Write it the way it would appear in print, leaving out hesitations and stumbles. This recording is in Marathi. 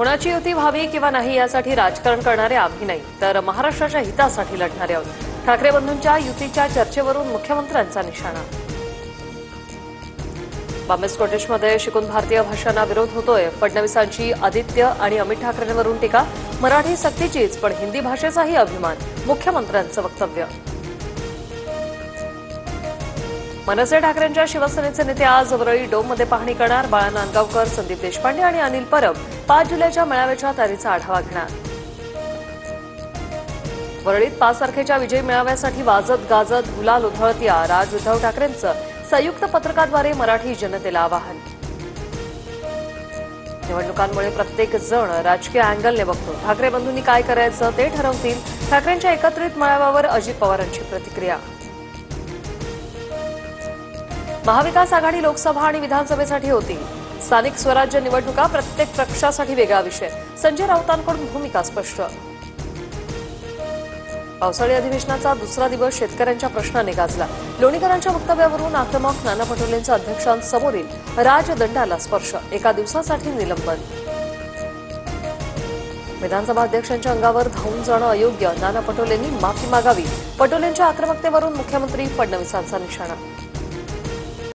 कुणाची युती व्हावी किंवा नाही यासाठी राजकारण करणारे आम्ही नाही, तर महाराष्ट्राच्या हितासाठी लढणारे आहोत. ठाकरे बंधूंच्या युतीच्या चर्चेवरून मुख्यमंत्र्यांचा निशाणा. बॉम्बे स्कॉटिशमध्ये शिकून भारतीय भाषांना विरोध होतोय. फडणवीसांची आदित्य आणि अमित ठाकरेंवरून टीका. मराठी सक्तीचीच पण हिंदी भाषेचाही अभिमान, मुख्यमंत्र्यांचं वक्तव्य. मनसे ठाकरेंच्या शिवसेनेचे नेते आज वरळी डोममध्ये पाहणी करणार. बाळा नांदगावकर, संदीप देशपांडे आणि अनिल परब 5 जुलैच्या मेळाव्याच्या तयारीचा आढावा घेणार. वरळीत 5 तारखेच्या विजयी मेळाव्यासाठी वाजत गाजत गुलाल उधळत या. राज उद्धव ठाकरेंचं संयुक्त पत्रकाद्वारे मराठी जनतेला आवाहन. निवडणुकांमुळे प्रत्येक जण राजकीय अँगलने बघतो. ठाकरे बंधूंनी काय करायचं ते ठरवतील. ठाकरेंच्या एकत्रित मेळाव्यावर अजित पवारांची प्रतिक्रिया. महाविकास आघाडी लोकसभा आणि विधानसभेसाठी होती. स्थानिक स्वराज्य निवडणुका प्रत्येक पक्षासाठी वेगळा विषय. संजय राऊतांकडून भूमिका स्पष्ट. पावसाळी अधिवेशनाचा दुसरा दिवस शेतकऱ्यांच्या प्रश्नाने गाजला. लोणीकरांच्या वक्तव्यावरून आक्रमक नाना पटोलेंच्या अध्यक्षांसमोरील राजदंडाला स्पर्श. एका दिवसासाठी निलंबन. विधानसभा अध्यक्षांच्या अंगावर धावून जाणं अयोग्य. नाना पटोलेंनी माफी मागावी. पटोलेंच्या आक्रमकतेवरून मुख्यमंत्री फडणवीसांचा निशाणा.